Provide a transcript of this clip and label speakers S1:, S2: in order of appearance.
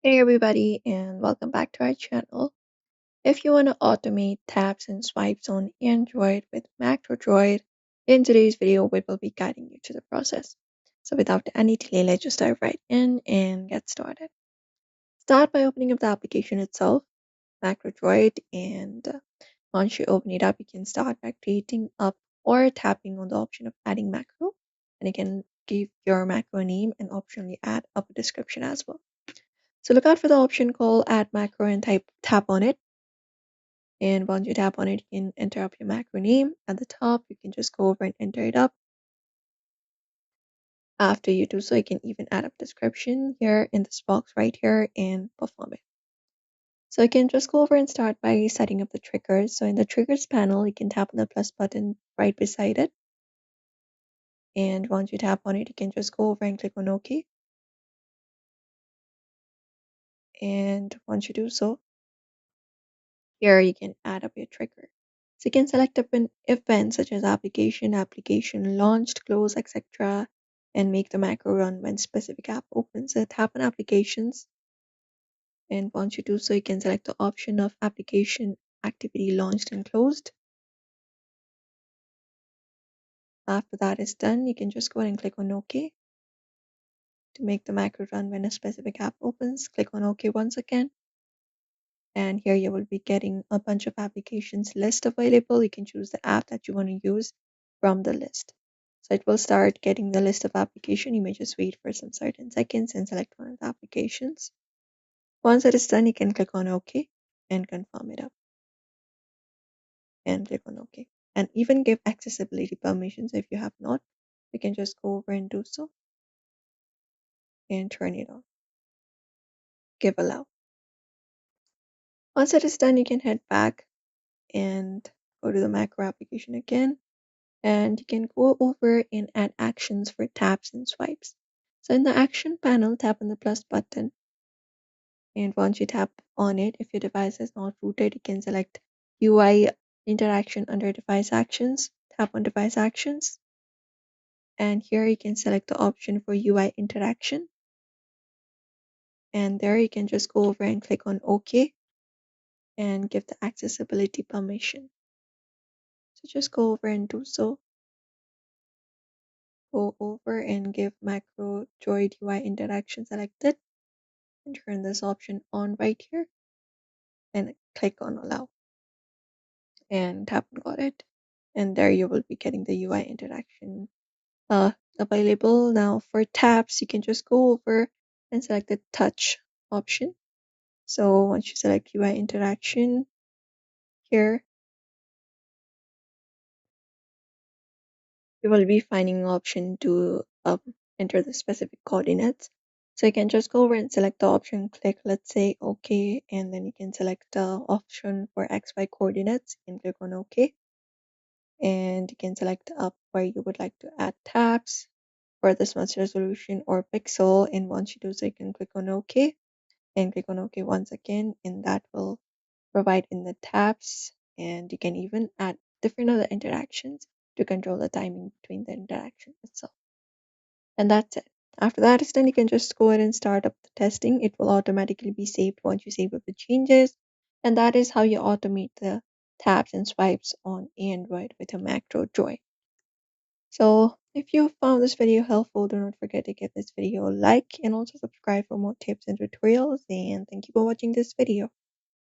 S1: Hey everybody, and welcome back to our channel. If you want to automate taps and swipes on Android with MacroDroid, in today's video we will be guiding you to the process. So without any delay, let's just dive right in and get started. Start by opening up the application itself, MacroDroid, and once you open it up, you can start by creating up or tapping on the option of adding macro, and you can give your macro name and optionally add up a description as well. So look out for the option called add macro and tap on it. And once you tap on it, you can enter up your macro name at the top. You can just go over and enter it up. After you do so, you can even add a description here in this box right here and perform it. So you can just go over and start by setting up the triggers. So in the triggers panel, you can tap on the plus button right beside it. And once you tap on it, you can just go over and click on OK. And once you do so, here you can add up your trigger. So you can select an event such as application launched, close, etc. and make the macro run when specific app opens. So tap on applications, and once you do so, you can select the option of application activity launched and closed. After that is done, you can just go ahead and click on OK to make the macro run when a specific app opens. Click on OK once again. And here you will be getting a bunch of applications list available. You can choose the app that you want to use from the list. So it will start getting the list of application. You may just wait for some certain seconds and select one of the applications. Once it is done, you can click on OK and confirm it up. And click on OK. And even give accessibility permissions if you have not. You can just go over and do so. And turn it on. Give allow. Once it is done, you can head back and go to the macro application again. And you can go over and add actions for taps and swipes. So in the action panel, tap on the plus button. And once you tap on it, if your device is not rooted, you can select UI interaction under device actions. Tap on device actions. And here you can select the option for UI interaction. And there you can just go over and click on OK and give the accessibility permission. So just go over and do so. Go over and give MacroDroid UI interaction selected and turn this option on right here and click on allow and tap on got it, and there you will be getting the UI interaction available. Now for taps, you can just go over and select the touch option. So once you select UI interaction here, you will be finding an option to enter the specific coordinates. So you can just go over and select the option, click, let's say, OK, and then you can select the option for XY coordinates and click on OK. And you can select up where you would like to add tabs for this much resolution or pixel. And once you do so, you can click on OK and click on OK once again, and that will provide in the tabs. And you can even add different other interactions to control the timing between the interaction itself. And that's it. After that is done, you can just go ahead and start up the testing. It will automatically be saved once you save up the changes. And that is how you automate the taps and swipes on Android with a MacroDroid. So if you found this video helpful, do not forget to give this video a like and also subscribe for more tips and tutorials. And thank you for watching this video.